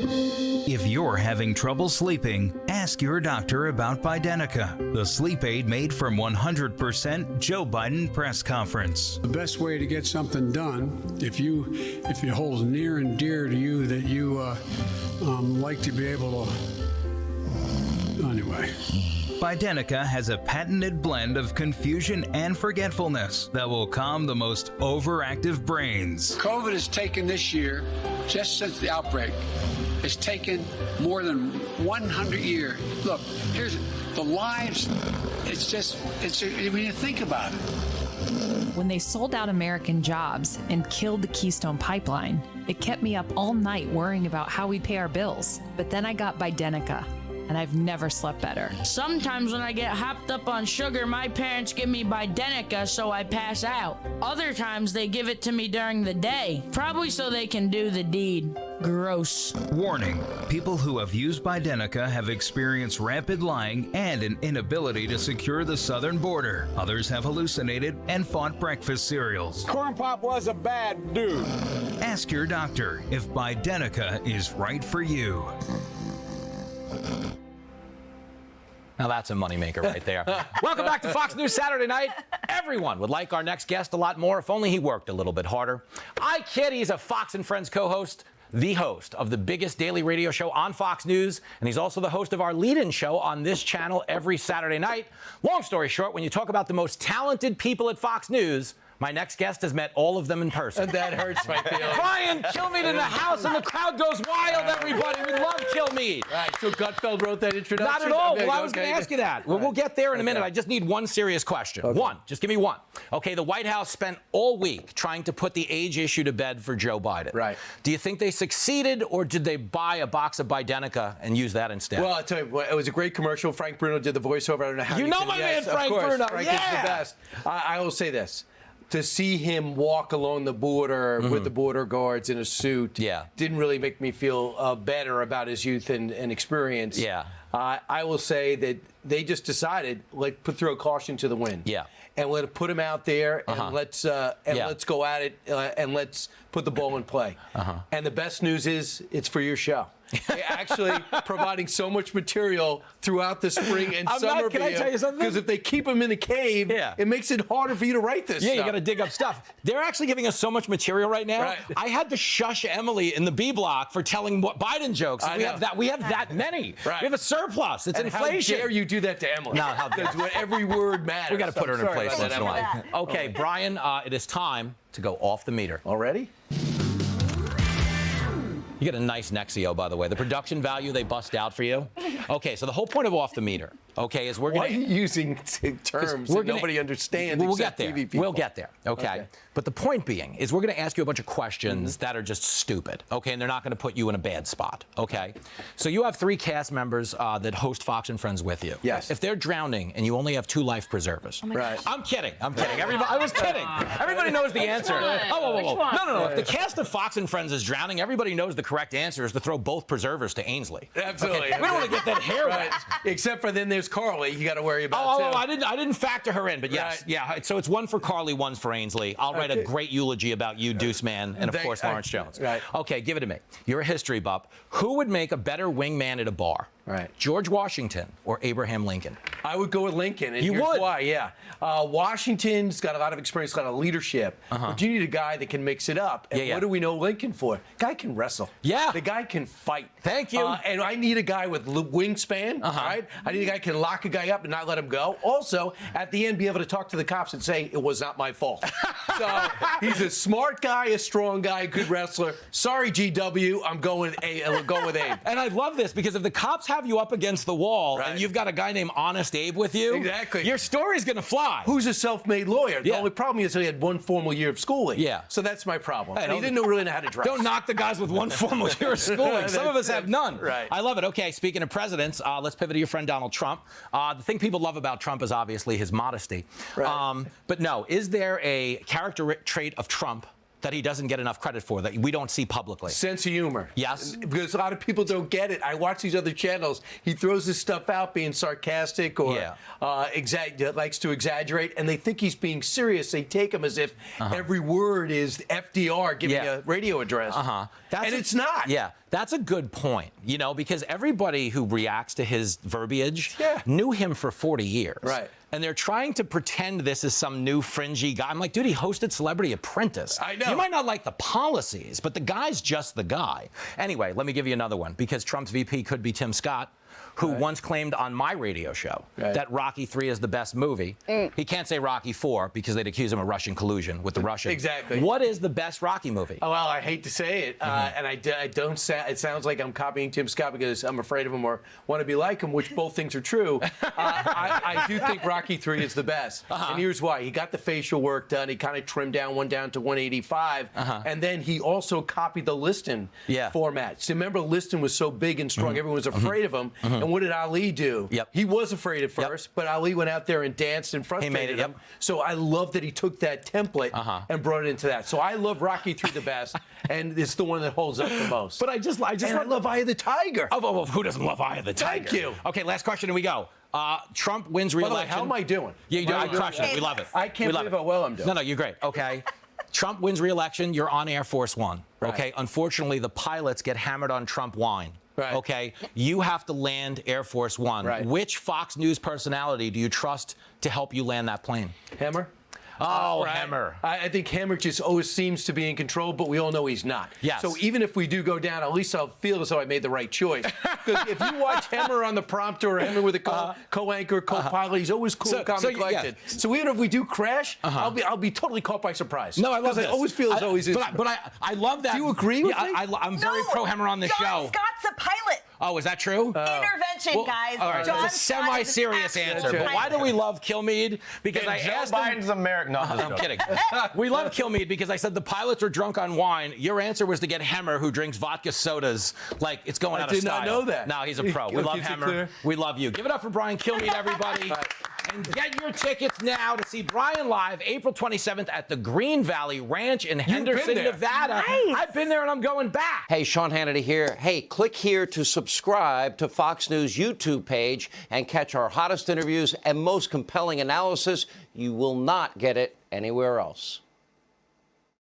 If you're having trouble sleeping, ask your doctor about Bidenica, the sleep aid made from 100% Joe Biden press conference. The best way to get something done, if it holds near and dear to you that you like to be able to, anyway. Bidenica has a patented blend of confusion and forgetfulness that will calm the most overactive brains. COVID has taken this year, just since the outbreak, it's taken more than 100 years. Look, here's the lives. When you think about it. When they sold out American jobs and killed the Keystone Pipeline, it kept me up all night worrying about how we'd pay our bills. But then I got Bidenica, and I've never slept better. Sometimes when I get hopped up on sugar, my parents give me Bidenica so I pass out. Other times they give it to me during the day, probably so they can do the deed. Gross. Warning, people who have used Bidenica have experienced rapid lying and an inability to secure the southern border. Others have hallucinated and fought breakfast cereals. Corn Pop was a bad dude. Ask your doctor if Bidenica is right for you. Now that's a moneymaker right there. Welcome back to Fox News Saturday Night. Everyone would like our next guest a lot more if only he worked a little bit harder. I kid, he's a Fox and Friends co-host, the host of the biggest daily radio show on Fox News, and he's also the host of our lead-in show on this channel every Saturday night. Long story short, when you talk about the most talented people at Fox News, my next guest has met all of them in person. That hurts my feelings. Brian Kilmeade in the house, and the crowd goes wild, everybody. We love Kilmeade. All right, so Gutfeld wrote that introduction? Not at all. Well, I was going to ask you that. Well, we'll get there in a minute. I just need one serious question. Okay. One. Just give me one. Okay, the White House spent all week trying to put the age issue to bed for Joe Biden. Right. Do you think they succeeded, or did they buy a box of Bidenica and use that instead? Well, I'll tell you, it was a great commercial. Frank Bruno did the voiceover. I don't know how you know my man Frank Bruno. Frank is the best. I will say this. To see him walk along the border with the border guards in a suit didn't really make me feel better about his youth and experience. Yeah. I will say that they just decided, throw caution to the wind. Yeah. And put him out there, and let's go at it, and let's put the ball in play. And the best news is it's for your show. They're actually providing so much material throughout the spring and summer Can I tell you something? Because if they keep him in the cave, it makes it harder for you to write this stuff. You got to dig up stuff. They're actually giving us so much material right now. Right. I had to shush Emily in the B block for telling Biden jokes. We have that many. Right. We have a surplus. It's inflation. How dare you do that to Emily? No, how dare Because every word matters. We got to put her in place once in a while. Emily. Okay, Brian, it is time to go off the meter. Already? You get a nice Nexio, by the way. The production value they bust out for you. Okay, so the whole point of off the meter, okay, is we're going to... Why are you using terms that nobody understands we'll get there. TV people? We'll get there, okay? But the point being is we're going to ask you a bunch of questions that are just stupid, okay? And they're not going to put you in a bad spot, okay? So you have 3 cast members that host Fox and Friends with you. Yes. If they're drowning and you only have 2 life preservers. Right. I'm kidding. Everybody, I was kidding. Everybody knows the answer. Whoa. No. If the cast of Fox and Friends is drowning, everybody knows the correct answer is to throw both preservers to Ainsley. Absolutely. Okay? We don't want to get that hair wet. Except for then there's Carly you got to worry about too. I didn't factor her in, but yes. Right. Yeah. So it's 1 for Carly, 1 for Ainsley. I'll write a great eulogy about you, Deuce Man, and of course Lawrence Jones. Right. Okay, give it to me. You're a history buff. Who would make a better wingman at a bar? Right. George Washington or Abraham Lincoln? I would go with Lincoln. And You here's would? why, yeah. Washington's got a lot of experience, a lot of leadership. But you need a guy that can mix it up. And what do we know Lincoln for? Guy can wrestle. Yeah. The guy can fight. Thank you. And I need a guy with wingspan, right? I need a guy who can lock a guy up and not let him go. Also, at the end, be able to talk to the cops and say, it was not my fault. So he's a smart guy, a strong guy, good wrestler. Sorry, GW, I'm going with Abe. And I love this because if the cops have you up against the wall and you've got a guy named Honest Abe with you, your story's going to fly. Who's a self-made lawyer. The only problem is he had 1 formal year of schooling. Yeah. So that's my problem. And he didn't really know how to dress. Don't knock the guys with 1 formal year of schooling. Some of us have none. Right. I love it. Okay, speaking of presidents, let's pivot to your friend Donald Trump. The thing people love about Trump is obviously his modesty. Right. But no, is there a character trait of Trump that he doesn't get enough credit for, that we don't see publicly? Sense of humor. Yes. Because a lot of people don't get it. I watch these other channels. He throws this stuff out being sarcastic or likes to exaggerate, and they think he's being serious. They take him as if every word is FDR giving a radio address. And it's not. Yeah. That's a good point, because everybody who reacts to his verbiage knew him for 40 years. Right. And they're trying to pretend this is some new fringy guy. I'm like, dude, he hosted Celebrity Apprentice. I know. You might not like the policies, but the guy's just the guy. Anyway, let me give you another one, because Trump's VP could be Tim Scott, who once claimed on my radio show that Rocky III is the best movie. He can't say Rocky IV because they'd accuse him of Russian collusion with the Russians. Exactly. What is the best Rocky movie? Oh, well, I hate to say it, and I don't say it sounds like I'm copying Tim Scott because I'm afraid of him or want to be like him, which both things are true. I do think Rocky III is the best, and here's why. He got the facial work done. He kind of trimmed one down to 185, and then he also copied the Liston format. So remember, Liston was so big and strong, everyone was afraid of him. And what did Ali do? He was afraid at first, but Ali went out there and danced and frustrated him. So I love that he took that template and brought it into that. So I love Rocky III the best, and it's the one that holds up the most. But I love Eye of the Tiger. Oh, who doesn't love Eye of the Tiger? Thank you. Okay, last question, and we go. Trump wins re-election. By the way, how am I doing? Yeah, you do. I crushed it. We love it. I can't believe how well I'm doing. No, you're great. Okay. Trump wins re-election. You're on Air Force One. Okay. Unfortunately, the pilots get hammered on Trump wine. Okay. You have to land Air Force One. Which Fox News personality do you trust to help you land that plane? Hammer. Oh, Hammer. I think Hammer just always seems to be in control, but we all know he's not. Yes. So even if we do go down, at least I'll feel as though I made the right choice. Because if you watch Hammer on the prompter or Hammer with a co-anchor, co-pilot, he's always cool, calm, and collected. So even if we do crash, I'll be totally caught by surprise. No, I love this. I always feel as though he's. But I love that. Do you agree with me? I'm very pro Hammer on this show. John Scott's a pilot. Oh, is that true? Intervention, guys. All right, John that's a semi-serious answer. But why do we love Kilmeade? Because I asked him. Biden's American. No, I'm kidding. We love Kilmeade because I said the pilots are drunk on wine. Your answer was to get Hemmer, who drinks vodka sodas like it's going out of style. I did not know that. No, he's a pro. We love Hemmer. We love you. Give it up for Brian Kilmeade, everybody. And get your tickets now to see Brian live April 27th at the Green Valley Ranch in Henderson, Nevada. Nice. I've been there and I'm going back. Hey, Sean Hannity here. Hey, click here to subscribe to Fox News YouTube page and catch our hottest interviews and most compelling analysis. You will not get it anywhere else.